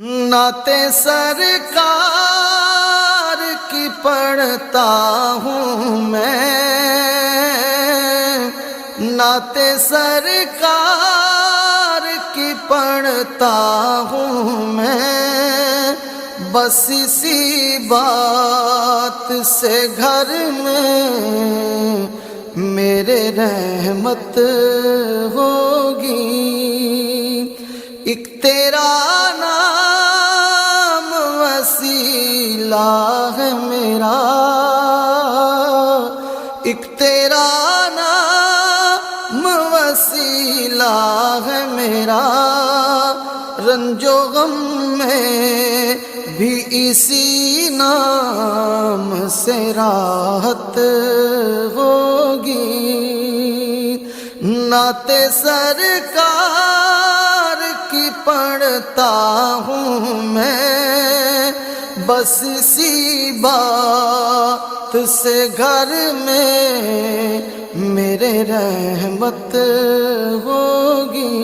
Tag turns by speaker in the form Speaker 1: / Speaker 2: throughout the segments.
Speaker 1: نعتِ سرکار کی پڑھتا ہوں میں، نعتِ سرکار کی پڑھتا ہوں میں، بس اسی بات سے گھر میں میرے رحمت ہوگی۔ ایک تیرا نام وسیلہ ہے میرا، ایک تیرا نام وسیلہ ہے میرا، رنج و غم میں بھی اسی نام سے راحت ہوگی۔ نعتِ سرکار کی پڑھتا ہوں میں، بس اسی بات سے گھر میں میرے رحمت ہوگی۔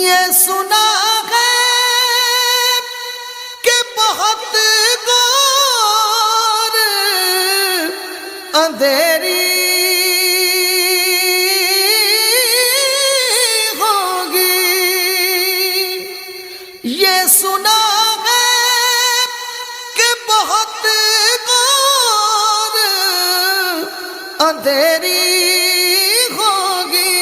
Speaker 1: یہ سنا ہے کہ بہت گور اندھیری یہ سنا ہے کہ بہت غور اندھیری ہوگی،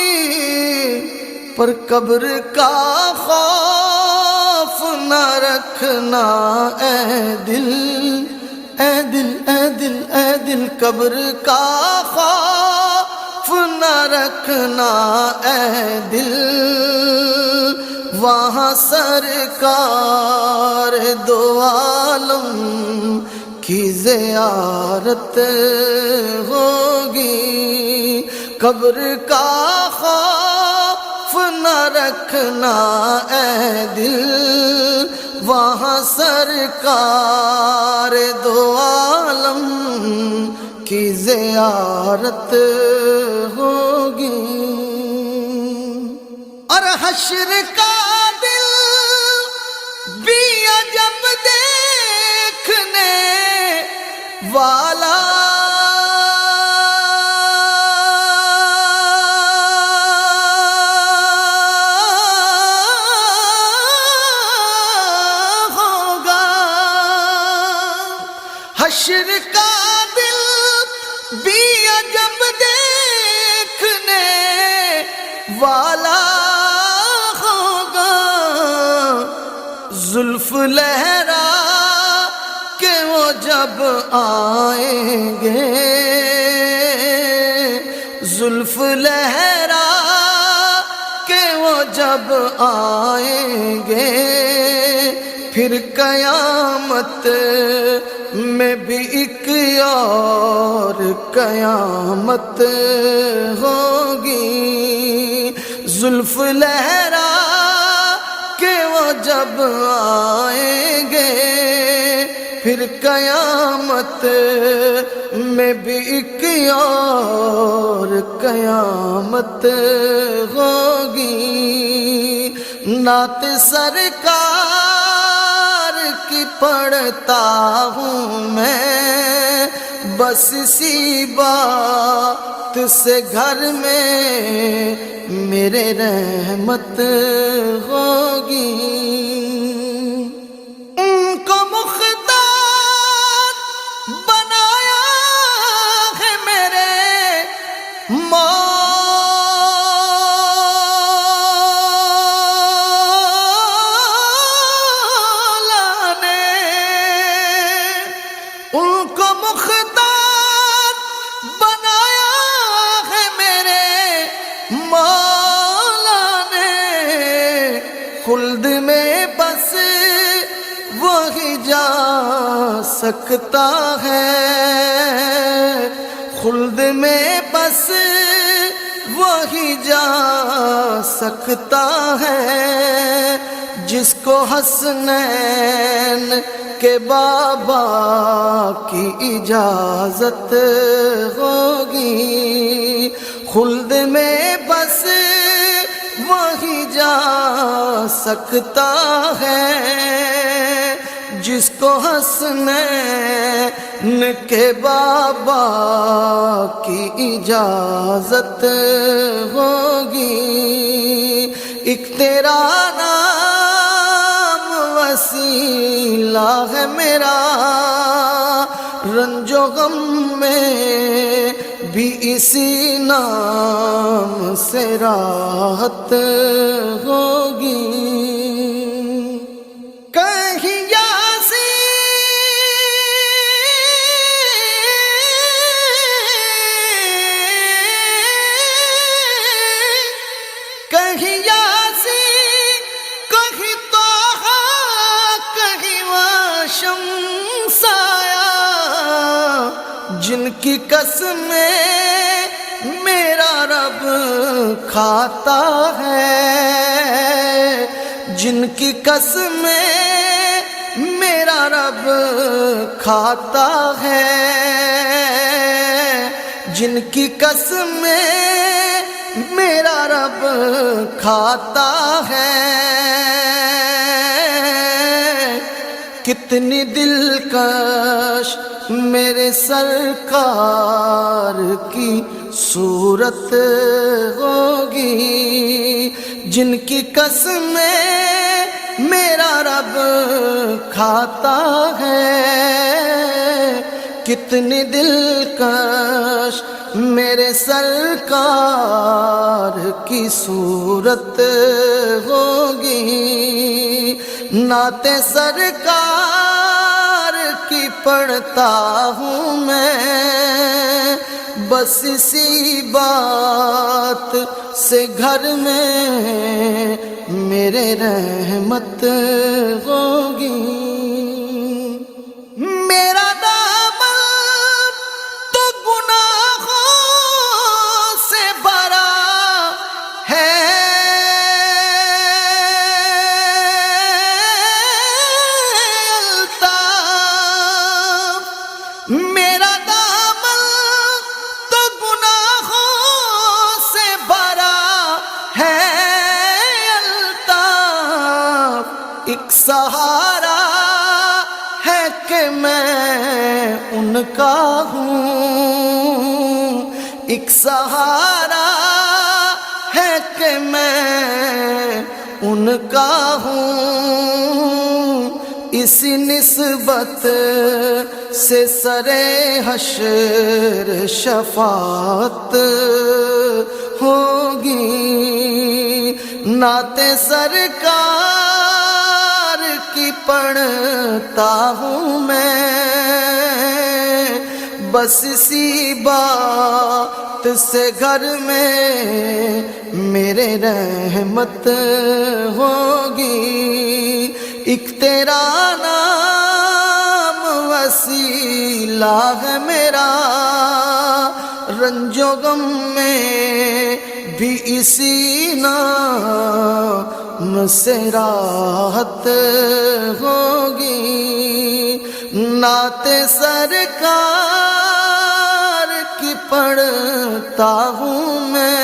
Speaker 1: پر قبر کا خوف نہ رکھنا اے دل، اے دل، اے دل، اے دل، قبر کا خوف نہ رکھنا اے دل، وہاں سرکار دو عالم کی زیارت ہوگی۔ قبر کا خوف نہ رکھنا اے دل، وہاں سرکار دو عالم کی زیارت ہوگی۔ اور حشر کا دل بھی عجب دیکھنے والا، ہوگا۔ حشر کا دل بھی عجب دیکھنے والا، زلف لہرا کہ وہ جب آئیں گے، زلف لہرا کہ وہ جب آئیں گے، پھر قیامت میں بھی ایک اور قیامت ہوگی۔ زلف لہرا کہ وہ جب آئیں گے، پھر قیامت میں بھی ایک اور قیامت ہوگی۔ نعت سرکار کی پڑھتا ہوں میں، بس اسی بات سے گھر میں میرے رحمت ہوگی۔ ان کو مختار بنایا ہے میرے مولا نے، ان کو مختار بنایا ہے میرے مولا نے، خلد میں بس وہی جا سکتا ہے، خلد میں بس وہی جا سکتا ہے، جس کو حسنین کے بابا کی اجازت ہوگی، خلد میں بس وہی جا سکتا ہے جس کو حسنین کے بابا کی اجازت ہوگی۔ ایک تیرا نام وسیلہ ہے میرا، رنج و غم میں بھی اسی نام سے راحت ہوگی۔ کہیں کہیں یاسین، کہیں طٰہٰ، کہیں واشمس آیا، جن کی قسمیں میرا رب کھاتا ہے، جن کی قسمیں میرا رب کھاتا ہے، جن کی قسمیں میرا رب کھاتا ہے۔ کتنی دلکش میرے سرکار کی صورت ہوگی، جن کی قسمیں میرا رب کھاتا ہے۔ کتنی دلکش میرے سرکار کی صورت ہوگی، نعت سرکار کی پڑھتا ہوں میں، بس اسی بات سے گھر میں میرے رحمت ہوگی۔ میرا دامن تو گناہوں سے بھرا ہے، الطاف میرا دامن تو گناہوں سے بھرا ہے، الطاف ایک سہارا ہے کہ میں ان کا ہوں، ایک سہارا ہے کہ میں ان کا ہوں، اسی نسبت سے سرے حشر شفاعت ہوگی۔ نعت سرکار کی پڑھتا ہوں میں، بس اسی بات سے گھر میں میرے رحمت ہوگی۔ ایک تیرا نام وسیلہ ہے میرا، رنج و غم میں بھی اسی نام سے راحت ہوگی۔ نعت سرکار کی پڑھتا ہوں میں،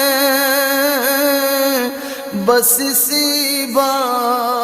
Speaker 1: بس اسی بات